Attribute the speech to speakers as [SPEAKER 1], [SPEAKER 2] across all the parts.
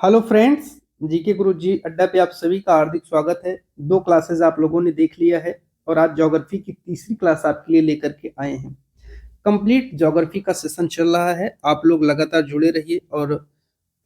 [SPEAKER 1] Hello friends, GK गुरु जी अड्डा पे आप सभी का हार्दिक स्वागत है। दो क्लासेस आप लोगों ने देख लिया है और आज ज्योग्राफी की तीसरी क्लास आपके लिए लेकर के आए हैं। कंप्लीट ज्योग्राफी का सेशन चल रहा है, आप लोग लगातार जुड़े रहिए और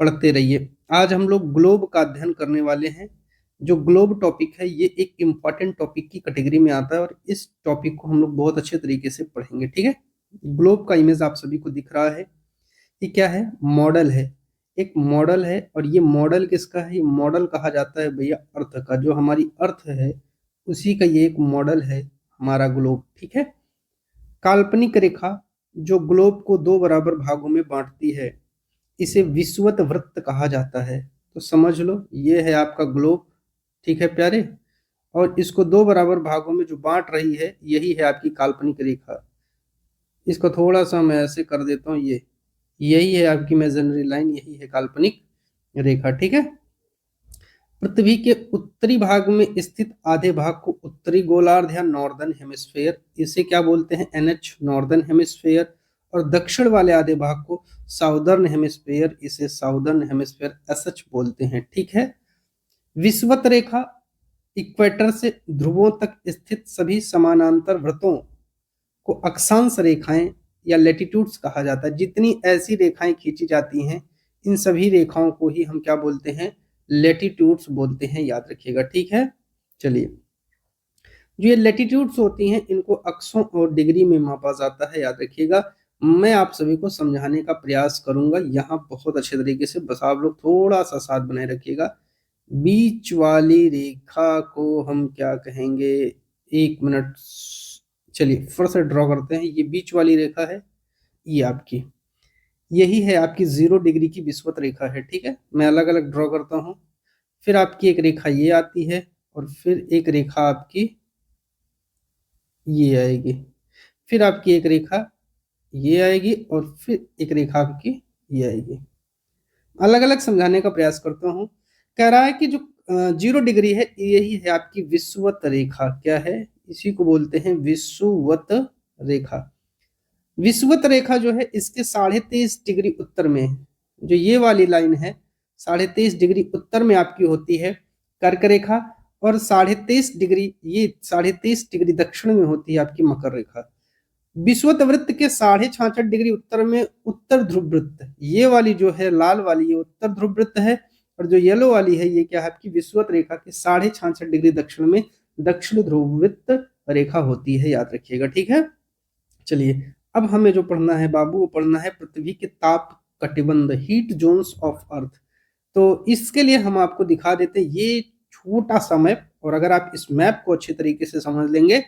[SPEAKER 1] पढ़ते रहिए। आज हम लोग ग्लोब का अध्ययन करने वाले हैं। जो ग्लोब टॉपिक है ये एक इम्पॉर्टेंट टॉपिक की कैटेगरी में आता है और इस टॉपिक को हम लोग बहुत अच्छे तरीके से पढ़ेंगे। ठीक है, ग्लोब का इमेज आप सभी को दिख रहा है। ये क्या है? मॉडल है। एक मॉडल है और ये मॉडल किसका है? ये मॉडल कहा जाता है भैया अर्थ का। जो हमारी अर्थ है उसी का ये एक मॉडल है, हमारा ग्लोब। ठीक है, काल्पनिक रेखा जो ग्लोब को दो बराबर भागों में बांटती है इसे विषुवत वृत्त कहा जाता है। तो समझ लो ये है आपका ग्लोब। ठीक है प्यारे, और इसको दो बराबर भागों में जो बांट रही है यही है आपकी काल्पनिक रेखा। इसको थोड़ा सा मैं ऐसे कर देता हूँ, ये यही है आपकी इमेजिनरी लाइन, यही है काल्पनिक रेखा। ठीक है, पृथ्वी के उत्तरी भाग में स्थित आधे भाग को उत्तरी गोलार्ध या नॉर्दर्न हेमिस्फेयर, इसे क्या बोलते हैं? NH, northern hemisphere. और दक्षिण वाले आधे भाग को साउदर्न हेमिस्फेयर, इसे साउदर्न हेमिस्फेयर एसएच बोलते हैं। ठीक है, विषुवत रेखा इक्वेटर से ध्रुवों तक स्थित सभी समानांतर वृत्तों को अक्षांश रेखाएं या लेटिट्यूड्स कहा जाता है। जितनी ऐसी रेखाएं खींची जाती हैं इन सभी रेखाओं को ही हम क्या बोलते हैं? लेटिट्यूड्स बोलते हैं, याद रखिएगा। ठीक है, चलिए, जो ये लेटिट्यूड्स होती हैं इनको अक्षों और डिग्री में मापा जाता है, याद रखिएगा। मैं आप सभी को समझाने का प्रयास करूंगा यहाँ बहुत अच्छे तरीके से, बस आप लोग थोड़ा सा साथ बनाए रखिएगा। बीच वाली रेखा को हम क्या कहेंगे? एक मिनट, चलिए फिर से ड्रॉ करते हैं। ये बीच वाली रेखा है, ये आपकी, यही है आपकी 0 डिग्री की विषुवत रेखा है। ठीक है, मैं अलग अलग ड्रॉ करता हूँ। फिर आपकी एक रेखा ये आती है और फिर एक रेखा आपकी ये आएगी, फिर आपकी एक रेखा ये आएगी और फिर एक रेखा आपकी ये आएगी। अलग अलग समझाने का प्रयास करता हूँ। कह रहा है कि जो 0 डिग्री है यही है आपकी विषुवत रेखा। क्या है? इसी को बोलते हैं विषुवत रेखा। विषुवत रेखा जो है इसके 23.5 डिग्री उत्तर में, जो ये वाली लाइन है 23.5 डिग्री उत्तर में आपकी होती है कर्क रेखा, और 23.5 डिग्री, ये 23.5 डिग्री दक्षिण में होती है आपकी मकर रेखा। विषुवत वृत्त के 66.5 डिग्री उत्तर में उत्तर ध्रुव वृत्त, ये वाली जो है लाल वाली ये उत्तर ध्रुव वृत्त है, और जो येलो वाली है ये क्या है? आपकी विषुवत रेखा के 66.5 डिग्री दक्षिण में दक्षिण ध्रुव वृत्त रेखा होती है, याद रखिएगा। ठीक है, चलिए अब हमें जो पढ़ना है बाबू वो पढ़ना है पृथ्वी के ताप कटिबंध, हीट जोन्स ऑफ अर्थ। तो इसके लिए हम आपको दिखा देते हैं ये छोटा सा मैप, और अगर आप इस मैप को अच्छे तरीके से समझ लेंगे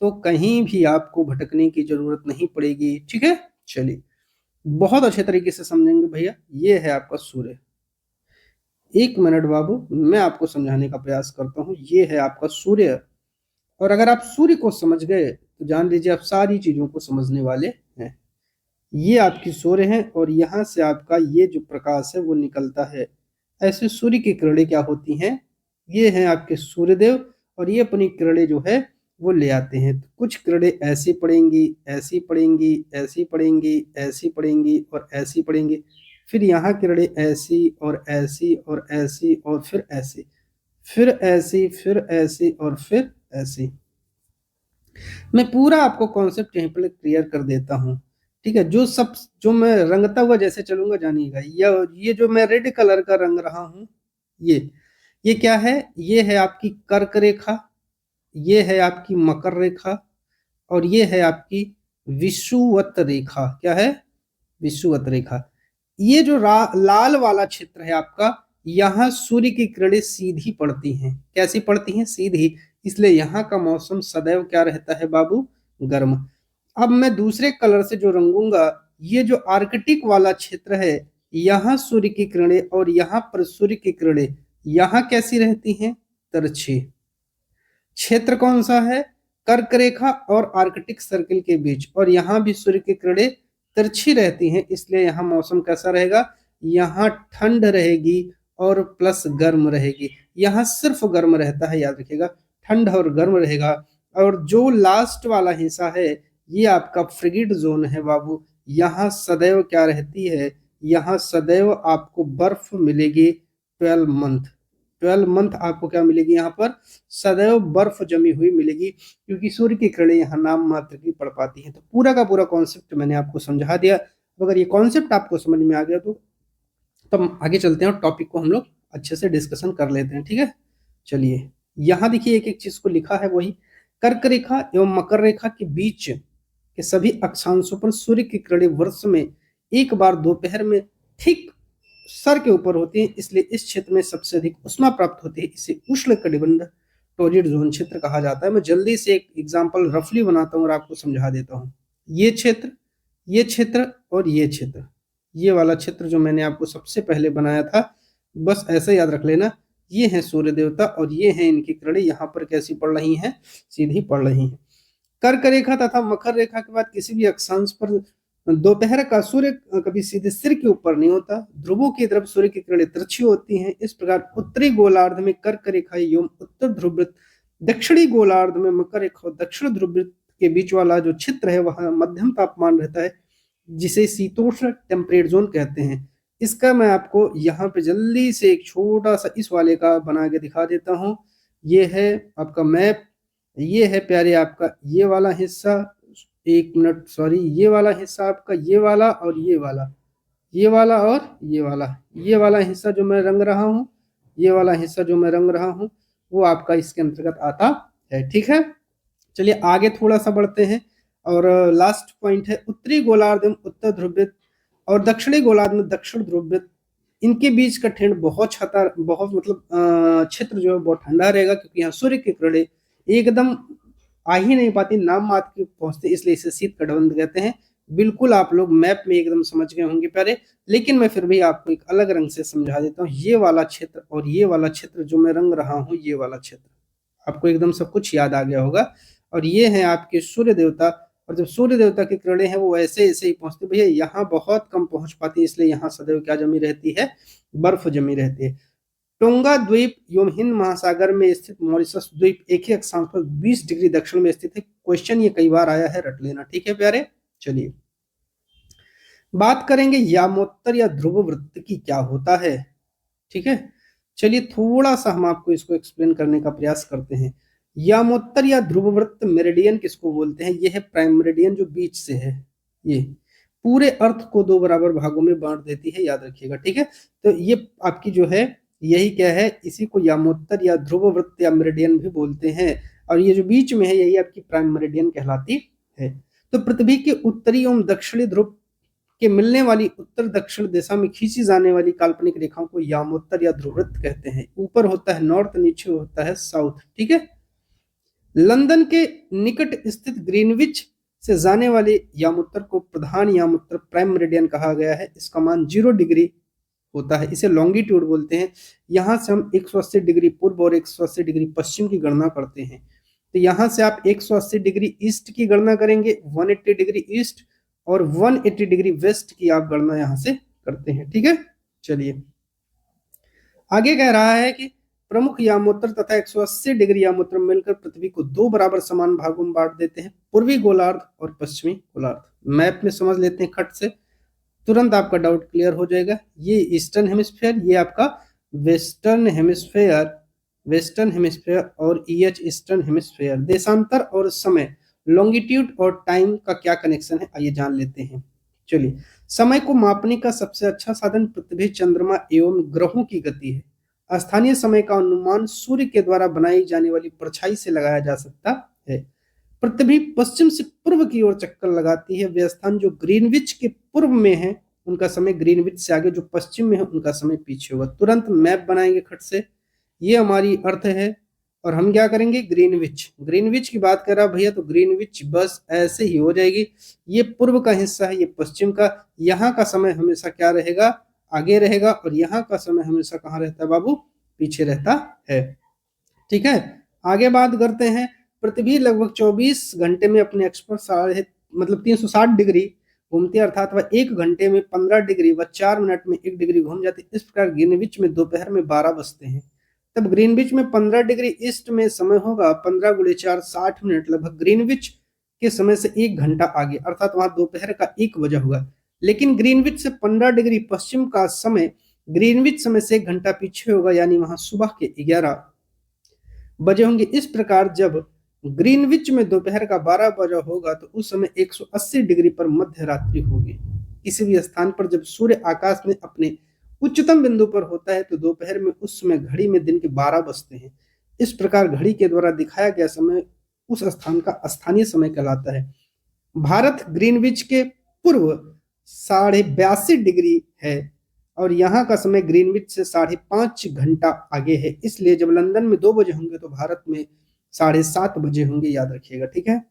[SPEAKER 1] तो कहीं भी आपको भटकने की जरूरत नहीं पड़ेगी। ठीक है, चलिए बहुत अच्छे तरीके से समझेंगे भैया। ये है आपका सूर्य, एक मिनट बाबू मैं आपको समझाने का प्रयास करता हूँ। ये है आपका सूर्य, और अगर आप सूर्य को समझ गए तो जान लीजिए आप सारी चीजों को समझने वाले हैं। ये आपकी सूर्य है और यहाँ से आपका ये जो प्रकाश है वो निकलता है। ऐसे सूर्य की किरणें क्या होती हैं? ये हैं आपके सूर्यदेव, और ये अपनी किरणें जो है वो ले आते हैं। तो कुछ किरणें ऐसी पड़ेंगी, ऐसी पड़ेंगी, ऐसी पड़ेंगी, ऐसी पड़ेंगी और ऐसी पड़ेंगी। फिर यहाँ किरणें ऐसी और ऐसी और ऐसी और फिर ऐसी, फिर ऐसी, फिर ऐसी और फिर ऐसी। मैं पूरा आपको कॉन्सेप्ट यहीं पर क्लियर कर देता हूँ। ठीक है, जो मैं रंगता हुआ जैसे चलूंगा जानिएगा। ये जो मैं रेड कलर का रंग रहा हूँ, ये क्या है? ये है आपकी कर्क रेखा, ये है आपकी मकर रेखा, और ये है आपकी विषुवत रेखा। क्या है? विषुवत रेखा। ये जो लाल वाला क्षेत्र है आपका, यहाँ सूर्य की किरणें सीधी पड़ती हैं। कैसी पड़ती हैं? सीधी। इसलिए यहाँ का मौसम सदैव क्या रहता है बाबू? गर्म। अब मैं दूसरे कलर से जो रंगूंगा, ये जो आर्कटिक वाला क्षेत्र है, यहाँ सूर्य की किरणें और यहाँ पर सूर्य की किरणें यहाँ कैसी रहती हैं? तिरछी। क्षेत्र कौन सा है? कर्क रेखा और आर्कटिक सर्किल के बीच, और यहाँ भी सूर्य की किरणें तिरछी रहती हैं। इसलिए यहाँ मौसम कैसा रहेगा? यहाँ ठंड रहेगी और प्लस गर्म रहेगी। यहाँ सिर्फ गर्म रहता है, याद रखिएगा, ठंड और गर्म रहेगा। और जो लास्ट वाला हिस्सा है ये आपका फ्रिगिड जोन है बाबू। यहाँ सदैव क्या रहती है? यहाँ सदैव आपको बर्फ मिलेगी, 12 मंथ। 12 मंथ आपको क्या मिलेगी यहाँ पर, सदैव बर्फ जमी हुई मिलेगी, क्योंकि सूर्य की किरणें यहाँ नाम मात्र की पड़ पाती हैं। तो पूरा का पूरा कॉन्सेप्ट मैंने आपको समझा दिया। अगर ये कॉन्सेप्ट आपको समझ में आ गया तो हम आगे चलते हैं और टॉपिक को हम लोग अच्छे से डिस्कशन कर लेते हैं। ठीक है, चलिए यहाँ देखिए एक एक चीज को लिखा है, वही कर्क रेखा एवं मकर रेखा के बीच के सभी अक्षांशों पर सूर्य की किरणें वर्ष में एक बार दोपहर में ठीक सर के ऊपर होती है, इसलिए इस क्षेत्र में सबसे अधिक उष्मा प्राप्त होती है। इसे उष्ण कटिबंध टॉर्रिड जोन क्षेत्र कहा जाता है। मैं जल्दी से एक एग्जांपल रफली बनाता हूँ और आपको समझा देता हूँ। ये क्षेत्र, ये क्षेत्र और ये क्षेत्र, ये वाला क्षेत्र जो मैंने आपको सबसे पहले बनाया था, बस ऐसे याद रख लेना। ये है सूर्य देवता और ये है इनकी किरणें यहाँ पर कैसी पड़ रही हैं, सीधी पड़ रही हैं। कर्क रेखा तथा मकर रेखा के बाद किसी भी अक्षांश पर दोपहर का सूर्य कभी सीधे सिर के ऊपर नहीं होता, ध्रुवों की तरफ सूर्य की किरणें तिरछी होती हैं। इस प्रकार उत्तरी गोलार्ध में कर्क रेखा एवं उत्तर ध्रुववृत्त, दक्षिणी गोलार्ध में मकर रेखा और दक्षिण ध्रुववृत्त के बीच वाला जो क्षेत्र है वहां मध्यम तापमान रहता है, जिसे शीतोष्ण टेम्परेट जोन कहते हैं। इसका मैं आपको यहाँ पे जल्दी से एक छोटा सा इस वाले का बना के दिखा देता हूँ। ये है आपका मैप, ये है प्यारे आपका ये वाला हिस्सा, एक मिनट सॉरी, ये वाला हिस्सा आपका, ये वाला और ये वाला, ये वाला और ये वाला हिस्सा जो मैं रंग रहा हूँ, ये वाला हिस्सा जो मैं रंग रहा हूँ वो आपका इसके अंतर्गत आता है। ठीक है, चलिए आगे थोड़ा सा बढ़ते हैं और लास्ट पॉइंट है उत्तरी गोलार्ध में उत्तर ध्रुववृत्त और दक्षिणी गोलार्ध में दक्षिण ध्रुववृत्त, इनके बीच का ठंड बहुत मतलब क्षेत्र जो है बहुत ठंडा रहेगा, क्योंकि यहाँ सूर्य की किरणें एकदम आ ही नहीं पाती, नाम मात्र की पहुंचते, इसलिए इसे शीत कटिबंध कहते हैं। बिल्कुल आप लोग मैप में एकदम समझ गए होंगे प्यारे, लेकिन मैं फिर भी आपको एक अलग रंग से समझा देता हूँ। ये वाला क्षेत्र और ये वाला क्षेत्र जो मैं रंग रहा हूँ, ये वाला क्षेत्र आपको एकदम सब कुछ याद आ गया होगा। और ये है आपके सूर्य देवता, और जब सूर्य देवता की किरणें हैं वो ऐसे ऐसे ही पहुंचती, भैया यहाँ बहुत कम पहुंच पाती, इसलिए यहाँ सदैव क्या जमी रहती है, बर्फ जमी रहती है। टोंगा द्वीप एवं हिंद महासागर में स्थित मॉरिशस द्वीप एक ही अक्षांश पर 20 डिग्री दक्षिण में स्थित है। क्वेश्चन ये कई बार आया है, रट लेना। ठीक है प्यारे, चलिए बात करेंगे यामोत्तर या ध्रुव वृत्त की क्या होता है। ठीक है, चलिए थोड़ा सा हम आपको इसको एक्सप्लेन करने का प्रयास करते हैं। यामोत्तर या ध्रुव वृत्त मेरिडियन किसको बोलते हैं, ये है प्राइम मेरिडियन जो बीच से है, ये पूरे अर्थ को दो बराबर भागों में बांट देती है, याद रखिएगा। ठीक है, तो ये आपकी जो है यही क्या है, इसी को यामोत्तर या ध्रुव वृत्त या मेरिडियन भी बोलते हैं, और ये जो बीच में है यही आपकी प्राइम मेरिडियन कहलाती है। तो पृथ्वी के उत्तरी एवं दक्षिणी ध्रुव के मिलने वाली उत्तर दक्षिण दिशा में खींची जाने वाली काल्पनिक रेखाओं को यामोत्तर या ध्रुववृत्त कहते हैं। ऊपर होता है नॉर्थ, नीचे होता है साउथ। ठीक है, लंदन के निकट स्थित ग्रीनविच से जाने वाले यामोत्तर को प्रधान यामोत्तर प्राइम मेरिडियन कहा गया है। इसका मान 0 डिग्री होता है, इसे लॉन्गिट्यूड बोलते हैं। यहाँ से हम 180 डिग्री पूर्व और 180 डिग्री पश्चिम की गणना करते हैं। तो यहाँ से आप 180 डिग्री ईस्ट की गणना करेंगे, 180 डिग्री ईस्ट और 180 डिग्री वेस्ट की आप गणना यहाँ से करते हैं। ठीक है, चलिए आगे कह रहा है कि प्रमुख यामोत्तर तथा 180 डिग्री यामोत्तर मिलकर पृथ्वी को दो बराबर समान भागों में बांट देते हैं, पूर्वी गोलार्ध और पश्चिमी गोलार्ध। मैप में समझ लेते हैं खट से, तुरंत आपका डाउट क्लियर हो जाएगा। ये ईस्टर्न हेमिस्फीयर, ये आपका वेस्टर्न हेमिस्फीयर और EH ईस्टर्न हेमिस्फीयर। देशांतर और समय, लॉन्गिट्यूड और टाइम का क्या कनेक्शन है, आइए जान लेते हैं। चलिए, समय को मापने का सबसे अच्छा साधन पृथ्वी, चंद्रमा एवं ग्रहों की गति है। स्थानीय समय का अनुमान सूर्य के द्वारा बनाई जाने वाली परछाई से लगाया जा सकता है। पृथ्वी पश्चिम से पूर्व की ओर चक्कर लगाती है। वे स्थान जो ग्रीनविच के पूर्व में है उनका समय ग्रीनविच से आगे, जो पश्चिम में है उनका समय पीछे होगा। तुरंत मैप बनाएंगे खट से, ये हमारी अर्थ है और हम क्या करेंगे, ग्रीनविच की बात कर रहा भैया, तो ग्रीनविच बस ऐसे ही हो जाएगी। ये पूर्व का हिस्सा है, ये पश्चिम का। यहाँ का समय हमेशा क्या रहेगा, आगे रहेगा, और यहाँ का समय हमेशा कहाँ रहता है बाबू, पीछे रहता है। ठीक है, आगे बात करते हैं। पृथ्वी लगभग 24 घंटे में अपने अक्ष पर 360 डिग्री घूमती है, अर्थात वह 1 घंटे में 15 डिग्री व 4 मिनट में 1 डिग्री घूम जाती है। इस प्रकार ग्रीनविच में दोपहर में 12 बजते हैं। तब ग्रीनविच में 15 डिग्री ईस्ट में समय होगा 15 गुणे 4 60 मिनट, लगभग ग्रीनविच के समय से 1 घंटा आगे, अर्थात वहां दोपहर का 1 बजा होगा। लेकिन ग्रीनविच से 15 डिग्री पश्चिम का समय ग्रीनविच समय से 1 घंटा पीछे होगा, यानी वहां सुबह के 11 बजे होंगे। इस प्रकार जब ग्रीनविच में दोपहर का 12 बजा होगा तो उस समय 180 डिग्री पर मध्य रात्रि होगी। किसी भी स्थान पर जब सूर्य आकाश में अपने उच्चतम बिंदु पर होता है तो दोपहर में उस समय घड़ी में दिन के 12 बजते हैं। इस प्रकार घड़ी के द्वारा दिखाया गया समय उस स्थान का स्थानीय समय कहलाता है। भारत ग्रीनविच के पूर्व 82.5 डिग्री है और यहाँ का समय ग्रीनविच से 5.5 घंटा आगे है। इसलिए जब लंदन में 2 बजे होंगे तो भारत में 7:30 बजे होंगे, याद रखिएगा। ठीक है,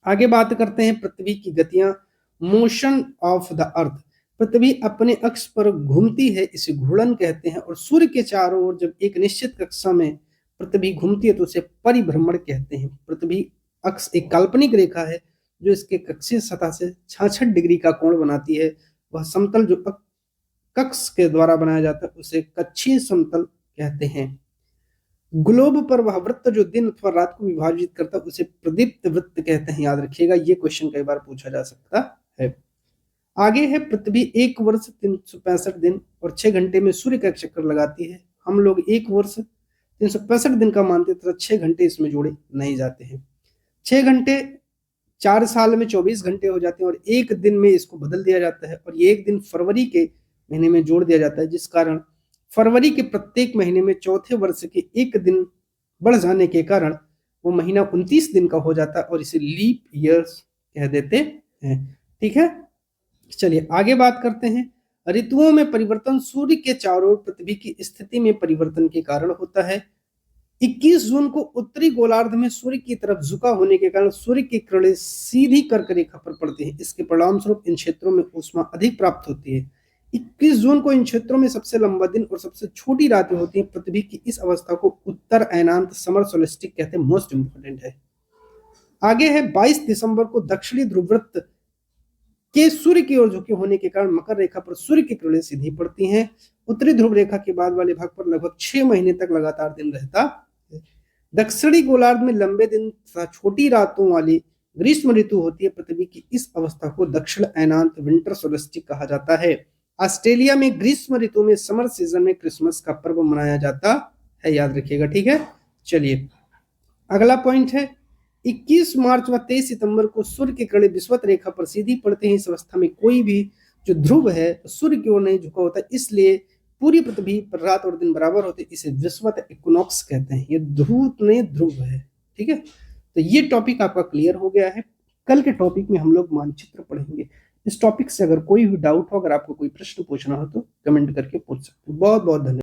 [SPEAKER 1] आगे बात करते हैं पृथ्वी की गतियां, मोशन ऑफ द अर्थ। पृथ्वी अपने अक्ष पर घूमती है, इसे घूर्णन कहते हैं। और सूर्य के चारों ओर जब एक निश्चित कक्षा में पृथ्वी घूमती है तो उसे परिभ्रमण कहते हैं। पृथ्वी अक्ष एक काल्पनिक रेखा है जो इसके कक्षीय सतह से 66 डिग्री का कोण बनाती है। वह समतल जो कक्ष के द्वारा बनाया जाता है उसे कक्षीय समतल कहते हैं। ग्लोब पर वह वृत्त जो दिन अथवा रात को विभाजित करता है उसे प्रदीप्त वृत्त कहते हैं, याद रखिएगा। ये क्वेश्चन कई बार पूछा जा सकता है। आगे है पृथ्वी 1 वर्ष 365 दिन और 6 घंटे में सूर्य का चक्कर लगाती है। हम लोग 1 वर्ष 365 दिन का मानते तथा 6 घंटे इसमें जोड़े नहीं जाते हैं। 6 घंटे 4 साल में 24 घंटे हो जाते हैं और 1 दिन में इसको बदल दिया जाता है और ये 1 दिन फरवरी के महीने में जोड़ दिया जाता है, जिस कारण फरवरी के प्रत्येक महीने में चौथे वर्ष के 1 दिन बढ़ जाने के कारण वो महीना 29 दिन का हो जाता है और इसे लीप ईयर्स कह देते हैं। ठीक है, चलिए आगे बात करते हैं। ऋतुओं में परिवर्तन सूर्य के चारों ओर पृथ्वी की स्थिति में परिवर्तन के कारण होता है। 21 जून को उत्तरी गोलार्ध में सूर्य की तरफ झुका होने के कारण सूर्य की किरणें सीधी कर्क रेखा पर पड़ती हैं। इसके परिणाम स्वरूप इन क्षेत्रों में ऊष्मा अधिक प्राप्त होती है। 21 जून को इन क्षेत्रों में सबसे लंबा दिन और सबसे छोटी रातें होती हैं। पृथ्वी की इस अवस्था को उत्तर अयनांत समर सोलिस्टिक कहते हैं। मोस्ट इंपोर्टेंट है। आगे है 22 दिसंबर को दक्षिणी ध्रुववृत्त के सूर्य की ओर झुके होने के कारण मकर रेखा पर सूर्य की किरणें सीधी पड़ती हैं। उत्तरी ध्रुव रेखा के बाद वाले भाग पर लगभग 6 महीने तक लगातार दिन रहता है। दक्षिणी गोलार्ध में लंबे दिन तथा छोटी रातों वाली ग्रीष्म ऋतु होती है। पृथ्वी की इस अवस्था को दक्षिण अयनांत विंटर सोलिस्टिक कहा जाता है। ऑस्ट्रेलिया में ग्रीष्म ऋतु में समर सीजन में क्रिसमस का पर्व मनाया जाता है, याद रखिएगा। ठीक है, चलिए अगला पॉइंट है 21 मार्च व 23 सितंबर को सूर्य की किरणें विषुवत रेखा पर सीधी पड़ते हैं। इस अवस्था में कोई भी जो ध्रुव है सूर्य की ओर नहीं झुका होता, इसलिए पूरी पृथ्वी पर रात और दिन बराबर होते। इसे विषुवत इक्विनॉक्स कहते हैं। ये ध्रुव नहीं ध्रुव है। ठीक है, तो ये टॉपिक आपका क्लियर हो गया है। कल के टॉपिक में हम लोग मानचित्र पढ़ेंगे। इस टॉपिक से अगर कोई भी डाउट हो, अगर आपको कोई प्रश्न पूछना हो तो कमेंट करके पूछ सकते हैं। बहुत बहुत धन्यवाद।